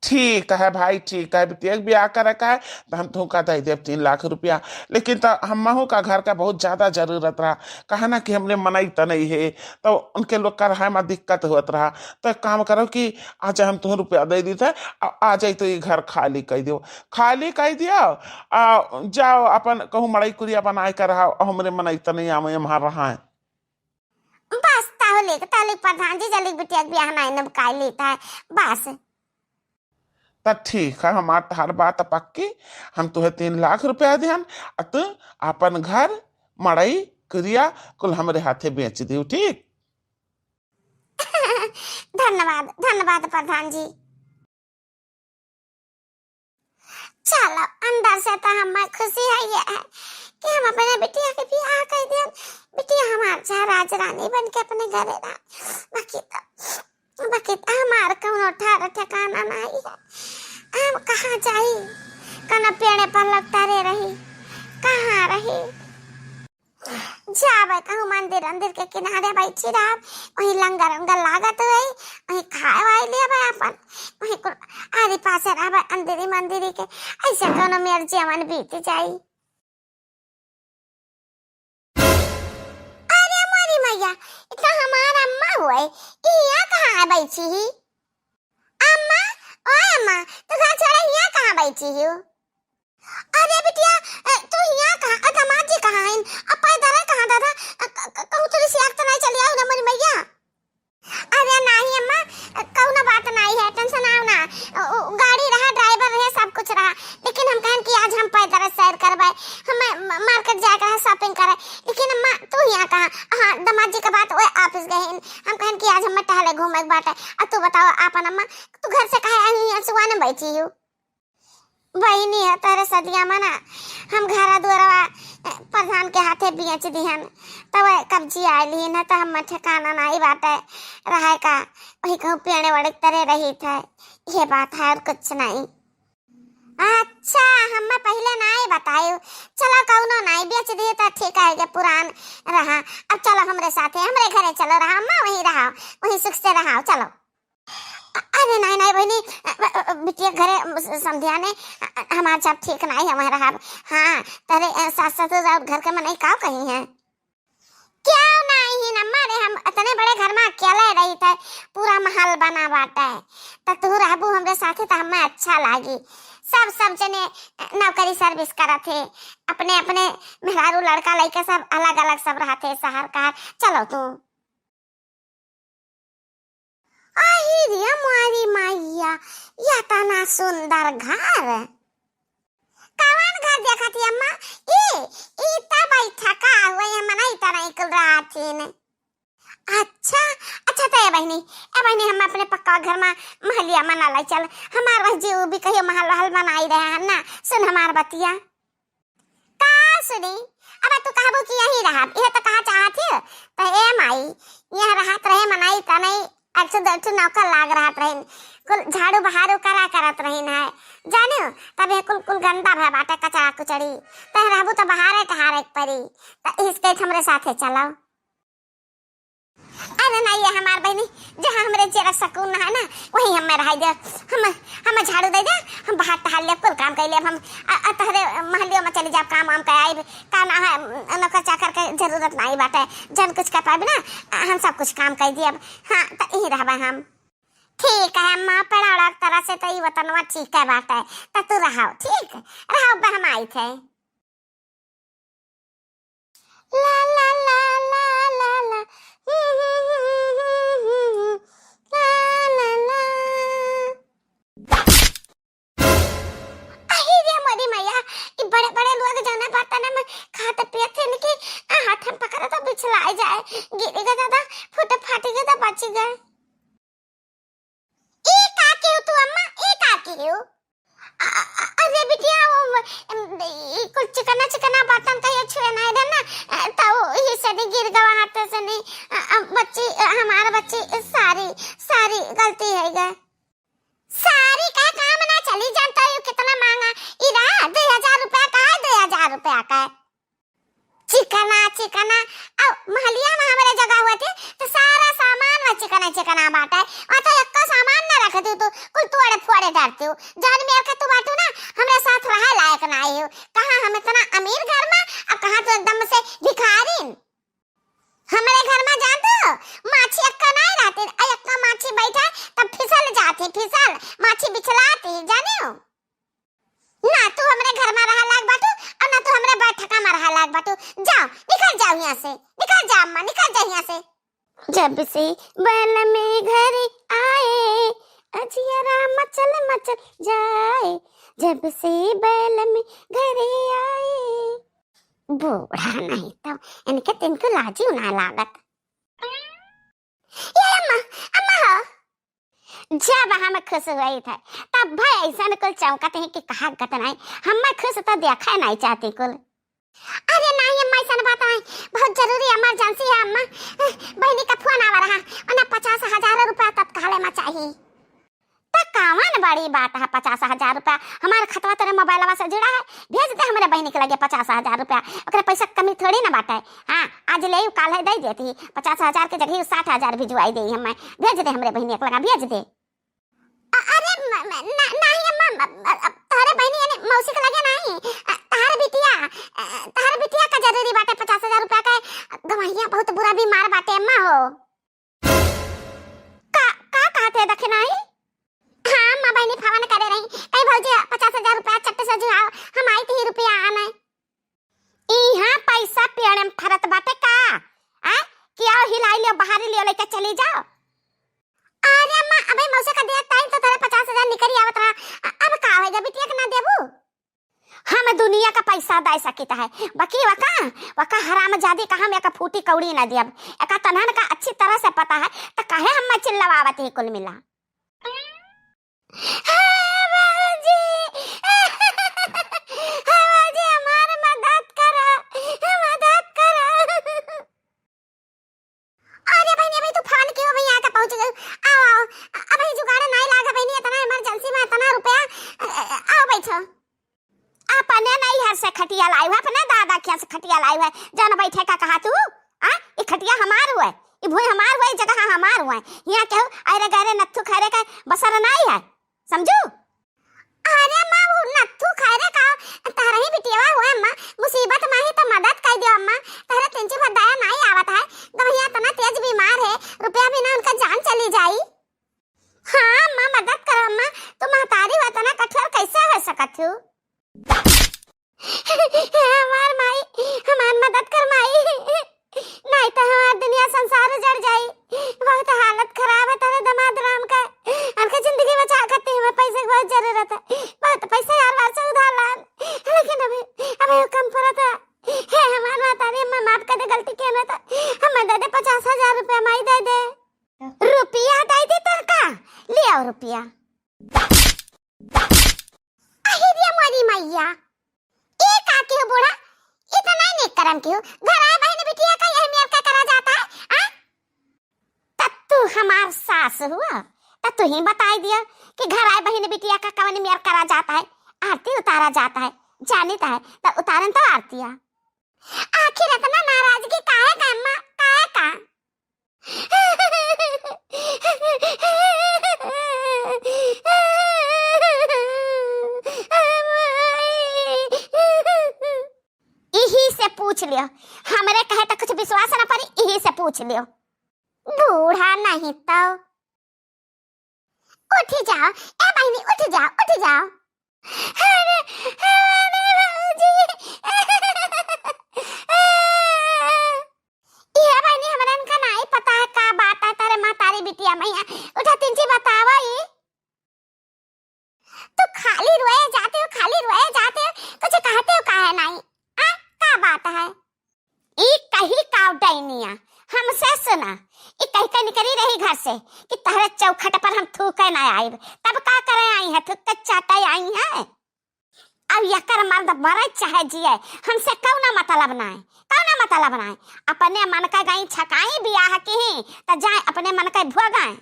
ठीक है भाई, ठीक है, बिटिया ब्याह करे का है तो हम तुमका दे देव 3 लाख रुपया, लेकिन तो हमहू का घर का बहुत ज्यादा जरूरत रहा, कहा ना कि हमने मनाई तो नहीं है, तो उनके लोग का रहा में दिक्कत होत रहा, तो एक काम करो कि आज हम तुम्हें रुपया दे दी थे, आ जाए तो ये घर खाली कर दियो, खाली कर दियो, जाओ अपन कहूँ मड़ई कुरिया बनाए कर रहा, हमरे मनाई तो नहीं आवे हमार रहा है। बस ताहले प्रधान जी जल्दी बिटिया ब्याह नहीं न कर लेता है बस। तो ठीक है, हमार हर बात पक्की, हम तुम्हें 3 लाख रुपया दिहन, तू अपन घर मड़ई क्रिया कुल हमरे हाथे बेच दियो, ठीक। धन्यवाद धन्यवाद प्रधान जी। चलो अंदर से तो हमें खुशी है ये है कि हम अपने बिटिया के ब्याह कर दिया, बिटिया हमारे राज रानी बन के अपने घर रहा, बाकी तो हमार कौनो ठिकाना नहीं है, हम कहाँ जाई, कना पेड़े पर लगता रही, कहाँ रही, जावे कहूँ मंदिर अंदिर के किनारे बैठी रहा, वहीं लंगर उंगर लागत हुई, वहीं खाए वाई लिया भाई अपन, वहीं आदि पासे रहा अंधेरी मंदिरी के, ऐसे कोनो मेरे जीवन बीत जाई। अरे मोरी मैया, इतना हमारा अम्मा हुए, यहाँ कहाँ बैठी ही? अम्मा, ओए अम्मा, तू घर छोड़े यहाँ कहाँ बैठी ही? अरे बिटिया, तू यहाँ कहाँ, दामाद जी कहाँ हैं? अब पैदल है कहाँ दादा? कहूँ थोड़ी सी आग तो नहीं चली आओ ना मोरी मैया? अरे नहीं अम्मा, कहूँ ना बात नहीं है, टेंशन आओ ना, गाड़ी रहा, ड्राइवर रहे, सब कुछ रहा, लेकिन हम कहें कि आज हम पैदल सैर करवाए, हमें मार्केट जाकर है शॉपिंग करे, लेकिन अम्मा तू यहाँ कहाँ? हाँ दामाद जी का बात वो ऑफिस गए हैं, हम कहें कि आज हमें टहले घूमे एक बात है। अब तू बताओ आपन अम्मा, तू घर से कहे आई सुबह न बैठी हूँ? बहनी है तेरे सदिया मना, हम घरा दुआरा प्रधान के हाथे बेच दिहन, तब कब्जी आयली न, तो हम ठिकाना नहीं बाटे रहे का, वही कहूँ पेड़े वड़े तरह रही थे, ये बात है और कुछ नहीं। अच्छा हम पहले नहीं बतायो, चलो कौनो नहीं बेच दिए तो ठीक है कि पुरान रहा, अब चलो हमरे साथे, हमरे घरे चलो रहा अम्मा, वहीं रहा, वहीं सुख से रहा, चलो। अरे नहीं नहीं बहनी, बिटिया घरे संध्या ने हमारे सब ठीक नहीं हमारा, हाँ तेरे सास ससुर और घर के मन का कहीं है क्या नहीं न मारे, हम इतने बड़े घर में अकेले रही थे, पूरा महल बना बाटा है, तो तू रहबू हमरे साथे तो हमें अच्छा लागी, सब जने नौकरी सर्विस करा थे, अपने अपने मेहरारू लड़का लड़का सब अलग अलग सब रहते शहर का। चलो तू आहिरिया मारी माइया, या तना सुंदर घर। कौन घर देखती अम्मा? ई ता बैठा का हुआ है मना इतना निकल रहा थी। अच्छा अच्छा तो ए बहनी हम अपने पक्का घर में महलिया मना लाई। चल हमार वह जीव भी कहियो महल वहल बनाई रहे हैं ना। सुन हमार बतिया का सुनी। अब तू कहबो कि यही रहा, यह तो कहा चाहती है तो ए माई यह रहत रहे मनाई त नहीं। 100 नौकर लाग रहा रहे, कुल झाड़ू बहारू करा करत रही है जानो। तब कुल गंदा भय बाटे कचरा कुचड़ी तह रहबू तो बहारे टहारे परी। तो इसके हमरे साथे चलाओ। अरे नहीं ये हमार बहनी जहाँ हमरे जरा सुकून है ना वही हमें रह दे। हम झाड़ू दे दे, हम बाहर टहल ले, कुल काम कर ले। हम तहरे महल्लियों में चली जाब, काम कर आए का ना है। नौकर चाकर के जरूरत नहीं बाटे, जन कुछ कर पाए ना हम सब कुछ काम कर दिए। हाँ तो यही रहबा हम। ठीक है अम्मा, पड़ा तरह से तो ये वतनवा ठीक है बाटे। तो तू रहो, ठीक रहो। हम आई थे ला ला ला ला ला ला बड़े बड़े लोग जाना बर्तन में खाते पीते इनके हाथ में पकड़ा तो बिछला जाए, गिरेगा दादा फुट फाटेगा तो बच गए। ए का क्यों तू अम्मा, ए का क्यों? अरे बिटिया वो कुछ चिकना बर्तन का ये छुए नहीं देना तो ये से गिर गवा हाथ से नहीं। बच्ची हमारा बच्ची सारी गलती है गए। सारी का काम ना चली जानता है कितना महंगा इरा 2000 रुपया का है, 2000 रुपया का है। चिकना अब महलिया में हमारे जगह हुए थे तो सारा सामान में चिकना बाटा है। और तो एक का सामान ना रखती हो तो कुल तोड़े फोड़े डरती हो। जान मेरे का तू बाटू ना हमारे साथ रहा लायक ना आई हो। कहाँ हम इतना अमीर घर में और कहाँ तो एकदम से भिखारी। हमारे घर में जान तो माछी अक्का नहीं रहती, अक्का माछी बैठा तब फिसल जाती, फिसल माछी बिछलाती जाने हो ना। तू हमारे घर में रहा लाग बाटू और ना तू हमारे बैठका में रहा लाग बाटू। जाओ निकल जाओ यहाँ से, निकल जाओ अम्मा, निकल जाओ यहाँ से। जब से बैल में घर आए अजियारा मचल जाए, जब से बैल में घर आए। बूढ़ा नहीं तो इनके तिनको लाजी ना लागत। ये अम्मा हो जब हम खुश हुई थे तब भाई ऐसा कुल चौंकते हैं कि कहा गत नहीं। हम खुश तो देखा नहीं चाहती कुल। अरे नहीं अम्मा ऐसा बात नहीं, बहुत जरूरी इमरजेंसी है अम्मा। बहनी का फोन आ रहा और 50,000 रुपया तत्काल में चाहिए। कावन बड़ी बात है 50,000 रुपया हमारे खतवा तेरे मोबाइलवा से जुड़ा है। भेज दे हमारे बहनी के लगे 50,000 रुपया। ओकरे पैसा कमी थोड़ी ना बाटे। हाँ आज ले काल है दे देती 50,000 के जगह 60,000 भिजवाई दे। हम भेज दे हमारे बहनी के लगा, भेज दे। अरे नहीं अम्मा तारे बहनी यानी मौसी के लगे नहीं, तारे बिटिया का जरूरी बाटे 50,000 रुपया का। गवैया बहुत बुरा बीमार बाटे अम्मा हो। का कहते देखे नहीं। हाँ माँ बहनी फवन करे रही कई भौजी 50,000 रुपया चट्टे से जुआओ, हम आई थी रुपया आने। यहाँ पैसा पेड़ में फरत बाटे का क्या हिलाई लियो बाहर लियो लेके चली जाओ। अरे अम्मा अबे मौसा का देख टाइम तो तेरे 50,000 निकल आवत रहा। अब का होएगा बिटिया के ना देबू। हम दुनिया का पैसा दे सकता है बाकी वका हरामजादी का हम एक फूटी कौड़ी ना दियब। एक तनहन का अच्छी तरह से पता है तो काहे हम चिल्लावत है कुल मिला। हमारी मदद करो। अरे बहनी अभी तू फोन क्यों भैया आके पहुंच गई। आओ अभी जुगाड़ नहीं लागा बहनी, इतना इमरजेंसी में इतना रुपया। आओ बैठो। अपने नहीं हर से खटिया लाई हुआ, अपने दादा क्या से खटिया लाई हुआ। जान बैठे का कहा तू ये खटिया हमार हुआ, ये भूई हमार हुआ, जगह हमार हुआ। यहाँ क्यों अरे गरे नत्थु खैरे का बसर नहीं है समझू। अरे अम्मा वो नत्थु खैरे का तारा ही बिटिया हुआ अम्मा, मुसीबत में ही तो मदद कर दियो अम्मा। तारा तिंची भर दया नहीं आवत है, गवैया तना तेज बीमार है, रुपया बिना उनका जान चली जाई। हाँ अम्मा मदद करो अम्मा, तुम महतारी हो तना कठोर कैसे हो सकत बहुत जरूरत है, बहुत पैसा यार बार से उधार लान, लेकिन अभी कम पड़त है। हे हमार मातारी अम्मा माफ कर दे, गलती के ना था हम दे दे 50,000 रुपया माई दे दे। रुपया दे दे तर का ले आओ रुपया। अहिरिया मोरी मैया ए का के बूढ़ा इतना नहीं करम क्यों, घर आए बहन बिटिया का यही मेर का करा जाता है। आ तू हमार सास हुआ तो तू ही बताई दिया कि घर आए बहन बिटिया का कवन मेर करा जाता है, आरती उतारा जाता है, जानिता है तो उतारन तो आरतिया। आखिर इतना नाराजगी काहे का अम्मा, काहे का? यही से पूछ लियो, हमरे कहे तो कुछ विश्वास ना पड़ी, यही से पूछ लियो। बूढ़ा नहीं तो उठ जाओ ए बहनी, उठ जाओ उठ जाओ। अरे बाबूजी ये बहनी हमरन का नहीं पता है का बात है तारे मातारी बिटिया मैया, उठा तिनची बतावा ही। तो खाली रोए जाते हो, खाली रोए जाते हो, कुछ कहते हो काहे नहीं? आ का बात है? ई कही काव डैनिया हमसे सुना, ई कही कही निकली रही घर से कि तहरे चौखट पर हम थूके ना आए, तब का करे आई है, थूक के चाटे आई है। अब यकर मर्द मरे चाहे जिए हमसे कौना मतलब ना है, कौना मतलब ना है। अपने मन का गई छकाई बियाह की त जाए अपने मन का भोगाए।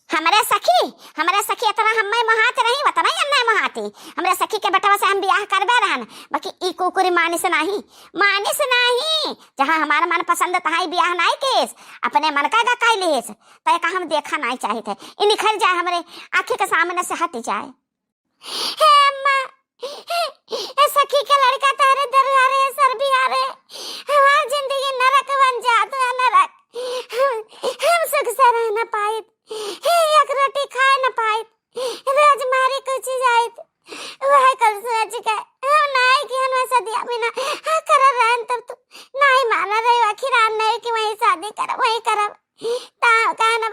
हमरे सखी इतना हम्मे महात रही उतना ही अन्ना महाती, हमरे सखी के बेटवा से हम बियाह करबे रहन, बाकी ई कुकुरी मानिस नहीं जहां हमारा मन पसंद तहाई बियाह नहीं केस, अपने मन का काई लेस तय का हम देखा नहीं चाहते, इ निखर जाए हमरे आंखें के सामने से हट जाए। हे अम्मा ए सखी के लड़का तारे दरबारे सर बिहारे, हमार जिंदगी नरक बन जात है, नरक। हम सुख से रह न पाए, एक रोटी खाए न पाए, रोज मारी कुछ जाए वह कल सोच के हम नहीं कि हम सदिया बिना कर रहन, तब तो नहीं माना रहे आखिर नहीं कि वही शादी कर वही करब ता कहना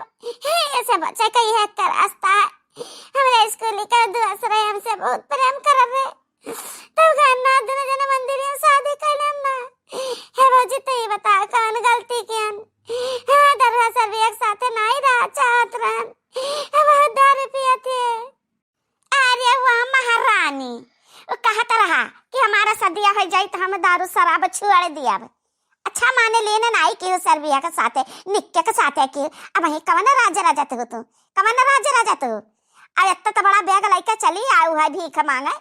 ऐसे बच्चे का यह रास्ता है। हमारे स्कूल का दोस्त रहे हमसे बहुत प्रेम कर रहे, तब कहना दोनों जने मंदिर में शादी कर लेना है। रोजी तो ये बता कौन गलती कियन? हाँ दरवा सब एक साथ नहीं रहा चाहत रहन, बहुत दारू पिए थे। अरे वाह महारानी, वो कहता रहा कि हमारा सदिया हो जाए तो हम दारू शराब छुआड़े दिया। अच्छा माने लेने नहीं कि सर्विया के साथ निक्के के साथ है कि अब वही कवन राजा तू, कवन राजा तू। अरे इतना तो बड़ा बैग लेके चली आऊ है भीख मांगे,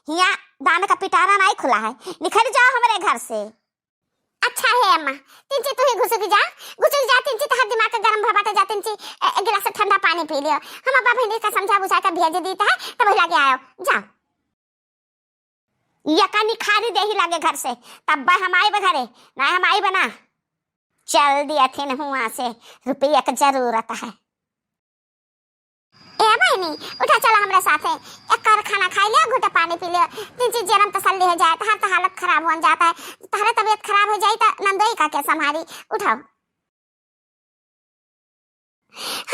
यहाँ दान का पिटारा नहीं खुला है, निकल जाओ हमारे घर से। अच्छा है अम्मा, तिनची तू ही घुसुक जा तिनची तो हर दिमाग का गरम भबाटा जा, तिनची एक गिलास ठंडा पानी पी लियो, हम अपा बहनी का समझा बुझा कर भेज देता है तब लगे आयो जाओ। यका निखारी दे ही लगे घर से, तब हम आए घरे ना हम आई बना चल दिया थे न हुआ से, रुपया की जरूरत है। ए बहनी उठा चला हमारे साथ, एक कर खाना खा लिया, घुटा पानी पी लिया, तीन चीज जन्म तसल्ली हो जाए, हर हालत खराब हो जाता है, तुम्हारा तबीयत खराब हो जाए तो नंदोई का क्या संभारी। उठाओ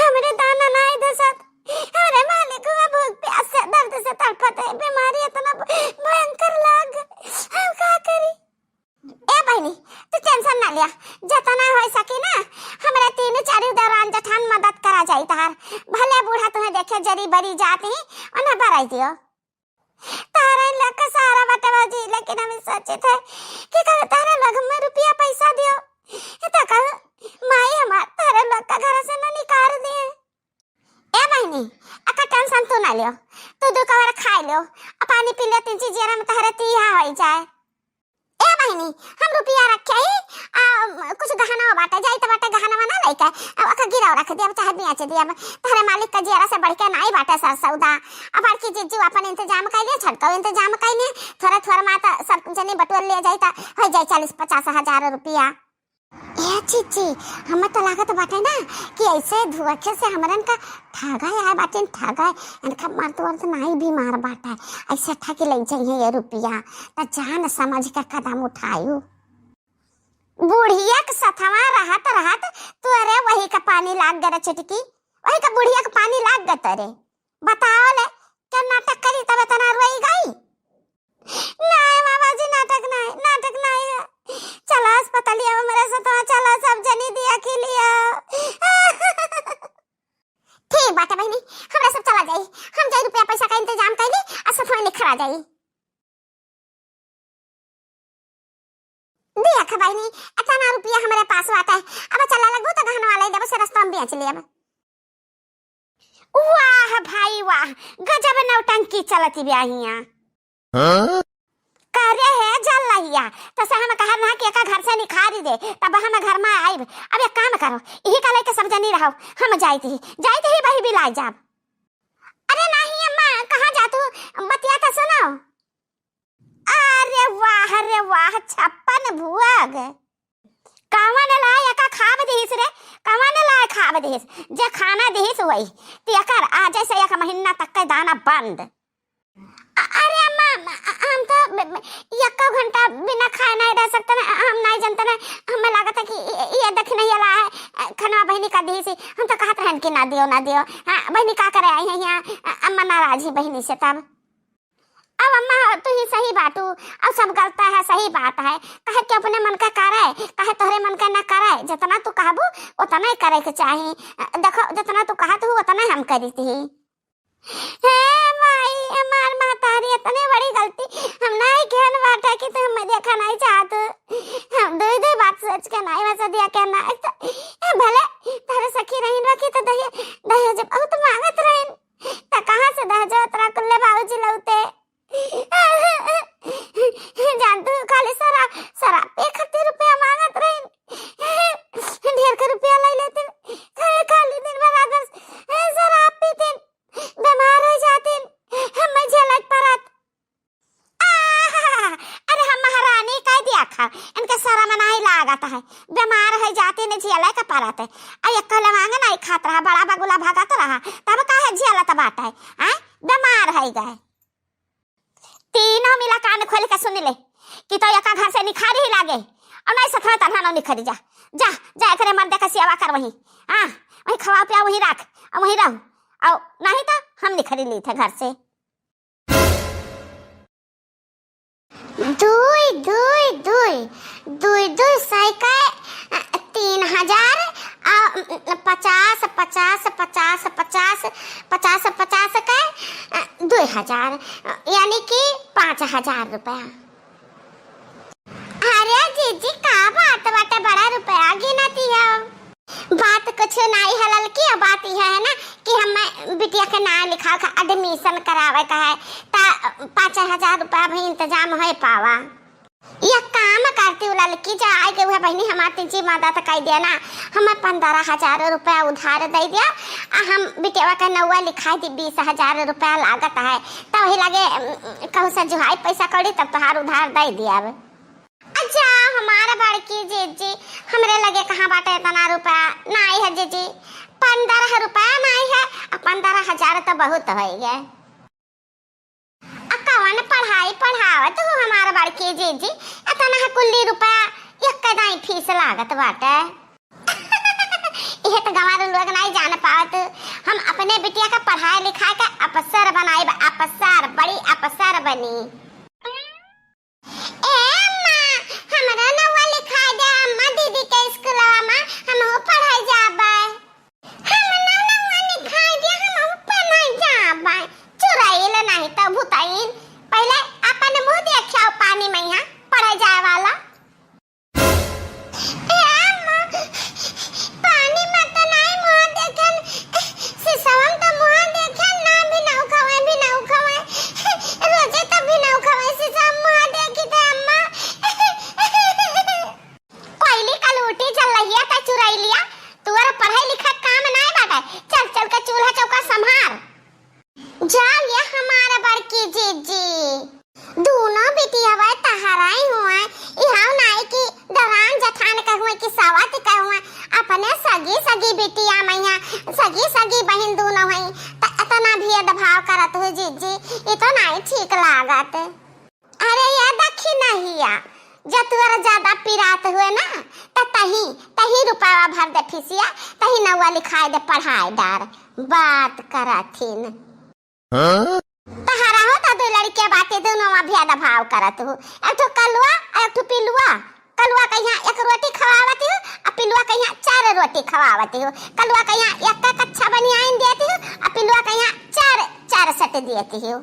हमारे दाना नहीं दसत, हमारे मालिक हुआ भूख प्यास से दर्द से तड़पते हैं, बीमारी इतना भयंकर लाग, हम क्या करी? ए बहनी तू टेंशन ना लिया, जितना हो सके ना हमारे 3-4 दौरान जठान मदद करा जाए तार, भले बूढ़ा तुम्हें देखे जरी बरी जाती और ना भराई दियो तारा इन लग का सारा बटवा जी। लेकिन हम सोचे थे कि कल तारा लग में रुपया पैसा दियो तो कल माई हमार तारा लग का घर से ना निकाल दिए। ए बहनी अका टेंशन तू ना लियो, तू दो कवर खा लियो, पानी पी लियो, 3 चीज जरा में तारा तिया हो जाए। ए बहनी हम रुपया रखे ही कुछ गहना बाटा जाई त बाटा गहना बना लइका अब अका गिराव रख दिया, चाहे नहीं आचे दिया, तारे मालिक का जियारा से बढ़ के नहीं बाटा सर सौदा। अब हर की जीजू अपन इंतजाम कर लिया, छटका इंतजाम कर लिया, थोड़ा माता सब जने बटोर ले जाई त हो जाए 40-50 हजार रुपया। ए चीची हम तो लागत बाटे ना कि ऐसे धुआखे से हमरन का ठगा आए बाटे, ठगा इनका मार तो नहीं बीमार बाटा, ऐसे ठगी ले जाइए ये रुपया त जान समझ के कदम उठायू। बुढ़िया के सथवा रहत तू अरे वही का पानी लाग गए चुटकी, वही का बुढ़िया का पानी लाग गए रे, बताओ ले इंतजाम कर ली और सफाई निखरा जाई। दिया खबाई नहीं इतना रुपया हमारे पास आता है। अब चला लगो तो गहना वाला जब से रास्ता में बेच लिया। वाह भाई वाह, गजब नौटंकी चलती ब्याहिया। करे है जल लहिया तो से हम कहा ना कि एका घर से निखारी दे तब हम घर में आइब। अब एक काम करो, यही का लेके समझ नहीं रहो, हम जाइत ही वही भी लाई जाब। अरे नहीं अम्मा, कहाँ जा तू, बतिया तो सुनो। अरे वाह 56 भुअग कवन लाए का खाब दिहिस रे, कवन लाए खाब दिहिस, जे खाना दिहिस वही तेकर आज से एक महीना तक का दाना बंद। अरे अम्मा हम तो एक घंटा बिना खाए नहीं रह सकते ना, हम नहीं जानते ना, हमें लागत है कि ये देख नहीं ला है खनवा बहनी का दिहिस, हम तो कहते हैं कि ना दियो। हाँ बहनी का करे आई है यहाँ, अम्मा नाराज ही बहनी से। तब अब अम्मा तू ही सही बातू, अब सब गलता है सही बात है, कहे कि अपने मन का करे, कहे तोहरे मन का ना करे, जितना तू कहबू उतना ही करे के चाहिए। देखो जितना तू कहत हूँ उतना हम करी थी। माई हमार महतारी इतनी बड़ी गलती हम नहीं कहन बाटा कि तू हमें देखा नहीं चाहत, हम दो बात सोच के नहीं वैसा दिया क्या ना भले तारे सखी रहीन रखी तो दहेज बहुत मांगत रहीन तो कहाँ से दहेज उतरा कुल्ले बाबूजी लौटे जानतू खाली सरा 31 रुपया मांगत रहीन, ढेर के रुपया ले लेते खाली दिन भर आदर शराब पीते बीमार हो जाते हम झलक परत। अरे हम महारानी कह दिया खा इनके सारा मनाही लागत है, बीमार हो जाते ने झलक परत है। आ एक लवांग नहीं खात रहा, बड़ा बगुला भागत रहा तब काहे झलत बाटा है, हैं बीमार है गए। तीनों मिला कान खोल के सुन ले कि तो एक घर से निखारी ही लागे और नहीं सखा तरह ना निखरी जा जा जा करे मर्दे का सेवा कर वहीं, हाँ वहीं खवा पिया वहीं रख और वहीं रहो, और नहीं तो हम निखरी ली थे घर से। दुई साइका 3000 50 का 2000 यानी कि 5000 रुपया। अरे जीजी का बात बाटे, बड़ा रुपया गिनती है। बात कुछ नहीं हलल की, बात यह है ना कि हम बिटिया के नाम लिखा का एडमिशन करावे का है ता 5000 रुपया भी इंतजाम हो पावा। यह काम करती हूँ लड़की जो आई गई है बहनी हमारे तीजी मदद कर दिया ना, हमें 15,000 रुपया उधार दे दिया, हम बिटिया का नौवा लिखा दी 20,000 रुपया लागत है, तब वही लगे कहूँ से जुहाई पैसा करी तब तुहार उधार दे दिया। अच्छा हमारा बड़की जीजी हमरे लगे कहाँ बाटे इतना रुपया नहीं है जीजी, 15 रुपया नहीं है, 15,000 तो बहुत हो गए। कवन पढ़ाई पढ़ावत हो हमारा बड़की जीजी, इतना कुल्ली रुपया एक कदाई फीस लागत बाटे। ये तो गंवार लोग नहीं जान पावत, हम अपने बिटिया का पढ़ाई लिखाई का अफसर बनाई, अफसर बड़ी अफसर बनी। हमरा नौवा लिखाई दे अम्मा दीदी के स्कूलवा में, हम हो पढ़ाई जाबे। हम नौवा लिखाई दे हम पढ़ाई जाबे, चुराइल नहीं तो भुताइन, पहले अपन मुंह देखियो पानी में यहाँ पढ़ाई जाए वाला। पानी में तो नहीं मुंह देखन, सिसवन तो मुंह देखन ना भी ना खवे, रोजे तो भी ना खवे सिसवन मुंह देखी थे अम्मा। कोयली कलूटी चल रही है तो चुराई लिया, तुअर पढ़ाई लिखा काम नहीं बाटे, चल के चूल्हा चौका संभाल जाओ। ये हमारा बड़की जीजी दोनों बिटिया वे तहराई हुआ इहां नाई की दरान जठान का हुआ कि सवात का हुआ, अपने सगी बिटिया मैया सगी बहन दोनों हुई त इतना भेदभाव करत हो जीजी, ये तो नहीं ठीक लागत। अरे ये देखी नहीं जब तुअर ज्यादा पिरात हुए ना त तही रुपया भर दे फीसिया, तही नौवा लिखाई दे पढ़ाई डार बात करथिन। तहरा हो तो दो लड़के बातें दोनों में भेदभाव करत हो, एक तो कलुआ एक तो पिलुआ। कलुआ का यहाँ 1 रोटी खवावती हो और पिलुआ का यहाँ 4 रोटी खवावती हो। कलुआ का यहाँ 1 कच्चा बनियान देती हो और पिलुआ का यहाँ चार सट देती हो।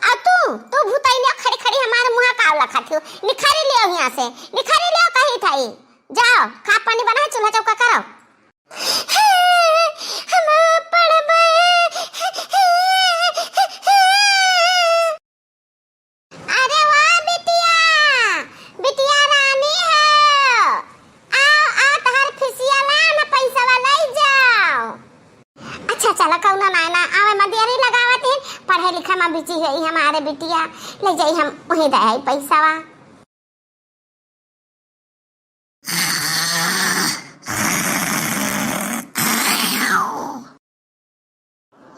आ तू भूताई ने खड़ी खड़ी हमारे मुंह कावला खाती हो। निखारी ले आओ यहाँ से, निखारी ले आओ कहीं थाई। जाओ खा पानी बनाओ, चूल्हा चौका करो। हम पढ़बे अरे वाह बिटिया, बिटिया रानी है। आओ आ तहर फिसिया ला ना पैसा वाला ही जाओ। अच्छा चला कौना नाना आवे मदियारी लगावत है, पढ़े लिखे में बिजी है हमारे बिटिया, ले जाई हम वही दे पैसा वा।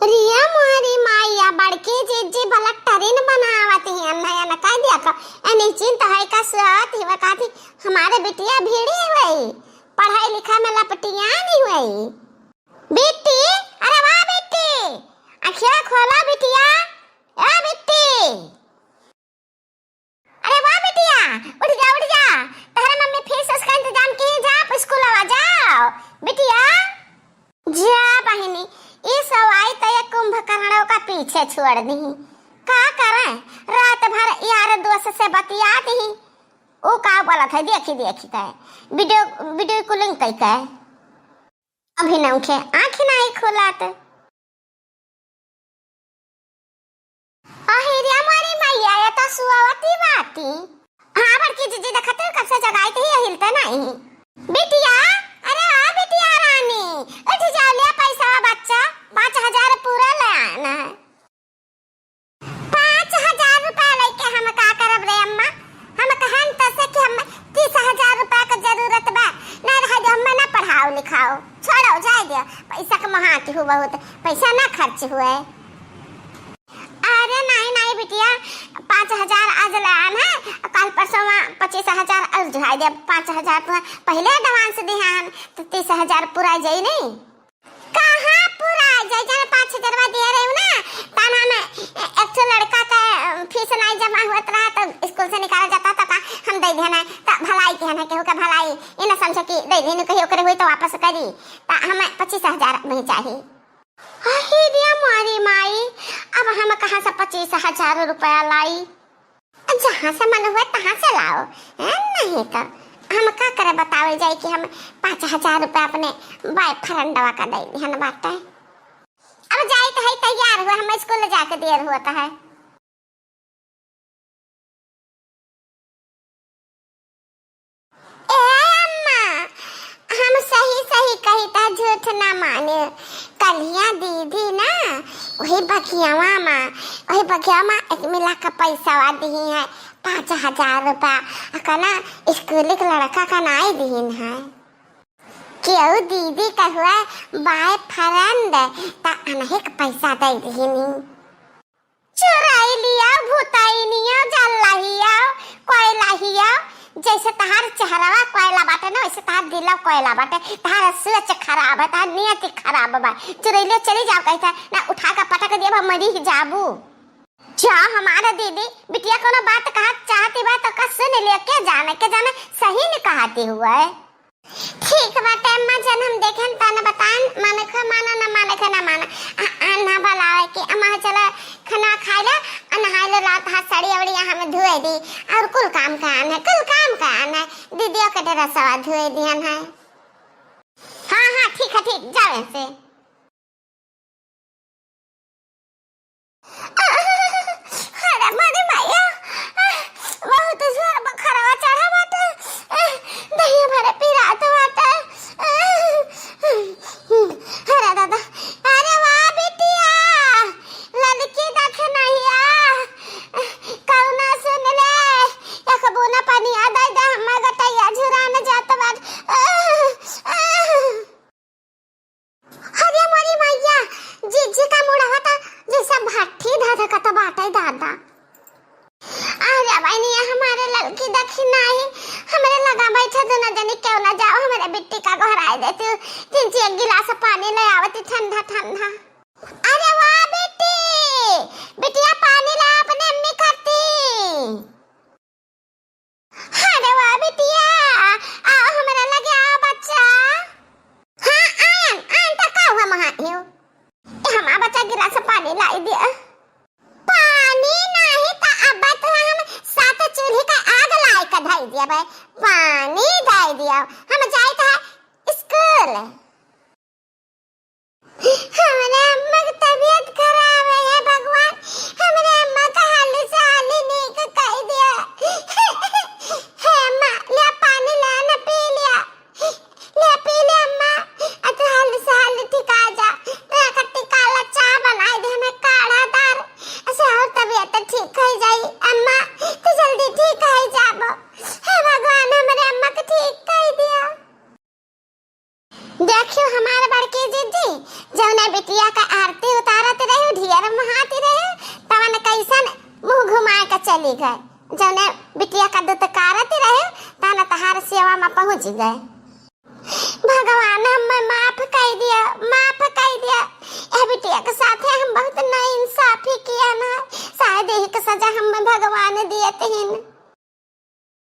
रिया मोरी माया बड़के जेजे बलक टरेन बनावत है नया न कह दिया का एनी चिंता है का साथ ही वकाती हमारे बिटिया भीड़ी हुई, पढ़ाई लिखा में लपटिया नहीं हुई। बेटी अरे वाह बेटी, आँखें खोला बिटिया। ए बेटी अरे वाह बिटिया, उठ जा उठ जा, तेरा मम्मी फीस उसका इंतजाम की, जा स्कूल आ जाओ बिटिया। जा बहनी ये सवाई तो ये कुंभकर्णों का पीछे छोड़ दी। का करें रात भर यार दोस्त से बतियाती ही। वो का बोला था देखी देखी कहे वीडियो कॉलिंग कई कहे अभी न उठे आँखें नहीं खोलाते। अहिरिया मारी मैया ये तो सुआवती बाती। हाँ बड़की जीजी देखते कब से जगाई थी ये हिलते नहीं। बिटिया अरे आ बिटिया रानी उठ जा, ले पैसा बच्चा 5000 पूरा ले आना है। 5000 रुपया लेके हम का करब रे अम्मा, हम कहन त से कि हम 30000 रुपया का जरूरत बा, ना रह हम ना पढ़ाओ लिखाओ, छोड़ो जाए दे पैसा का महाती हो बहुत, पैसा ना खर्च हुए। अरे नहीं नहीं बिटिया 5000 आज ले आना है, कल परसों 25000 आज जुहाई दे। 5000 तो पहले एडवांस दिहान तो 30000 पूरा जाई नहीं। कहाँ पूरा जाई, जाने 5000 दे रहे हो ना, ताना में एक तो लड़का का फीस नहीं जमा होत रहा तो स्कूल से निकाला जाता तो का हम दे देना तो भलाई के ना केहू का भलाई ये ना समझ कि दे देने कहियो करे हुई तो वापस करी, तो हमें 25000 नहीं चाहिए। अही दिया मारी माई, अब हम कहाँ से 25000 रुपया लाई, जहाँ से मन हुआ तहाँ से लाओ है? नहीं तो हम क्या करे बतावे जाए कि हम 5000 रुपया अपने बॉयफ्रेंडवा का दे दिहन बाटे। अब जाए तो है तैयार हुआ, हम स्कूल जाके देर होता है। ए अम्मा हम सही सही कही था, झूठ ना माने। कलिया दीदी ना वही बकिया माँ एक मिला का पैसा वा दी है 5000 रुपया, कहना स्कूल के लड़का का नाई दीन है। क्यों दीदी का हुआ बॉयफ्रेंड ता अनहिक पैसा दे दीनी। चुराई लिया भूताई निया जल्ला हिया कोयला हिया, जैसे तहार चेहरावा कोयला बाटे ना वैसे तहार दिला कोयला बाटे, तहार सोच खराब है, तहार नियत खराब बा। चुरैले चली जाओ कहता ना उठा का पटक देब मरी जाबू। जा हमारा दीदी बिटिया कोनो बात कहा चाहती बात तो का सुन ले के जाने सही नहीं कहती हुआ है। ठीक बाटे अम्मा जन हम देखें तने बताएं माने का माना ना माने का ना माना ना भलावे कि अम्मा चला खाना खा ले नहाए लात हाथ साड़ी अवड़िया हमें धोए दी और कुल काम का आना दीदियों के डेरा सवा धोए दियन है। हाँ ठीक है ठीक जाओ से। अरे मारे माया बहुत जोर बुखारवा चढ़ा बाटे, दही भरे पिरात बाटे। अरे दादा अरे वाह बिटिया लड़की देखे नहीं आ कौना सुन ले एक बोना पानी आ दे दे हम गटैया झुराने जात बाट। अरे मोरी मैया जी का मुड़ा होता जैसा भट्टी धाधा का तो बाटे दादा। अरे बहनी हमारे लड़की देखी नहीं, हमारे लगा बैठा दोनों जनी क्यों ना जाओ हमारे बिट्टी का घर आए देती तीन एक गिलास पानी ले आवती ठंडा ठंडा। अरे वाह बेटी बिटिया पानी ला अपने अम्मी करती। अरे वाह बिटिया आओ हमारे लगे आओ बच्चा। हाँ आयन तो का हुआ महानियो हमारा बच्चा गिलास पानी लाई दिया भाई, पानी दे दिया, हम जाए था स्कूल। हमारे अम्मा की तबीयत खराब है भगवान, हमारे अम्मा का हाल से हाल नहीं का कह दिया। हे अम्मा ले पानी लाना, पी लिया, ले पी ले अम्मा, अत हाल से हाल ठीक आ जा, तो खट्टी काला चाय बनाई दे हमें काढ़ा दार, ऐसे और तबीयत ठीक हो जाई अम्मा, तो जल्दी ठीक हो जाबो। हे भगवान हमारे अम्मा को ठीक कर दिया। देखियो हमारे बड़की जीजी जौने बिटिया का आरती उतारत रहे, ढियर महाती रहे, तवन कैसन मुंह घुमा के चली गए, जौने बिटिया का दूध कारत रहे तना तहार सेवा में पहुंच गए। भगवान हमें माफ कर दिया, माफ कर दिया। ए बिटिया के साथ हम बहुत नाइंसाफी किया ना, शायद यही का सजा हमें भगवान दिए थे।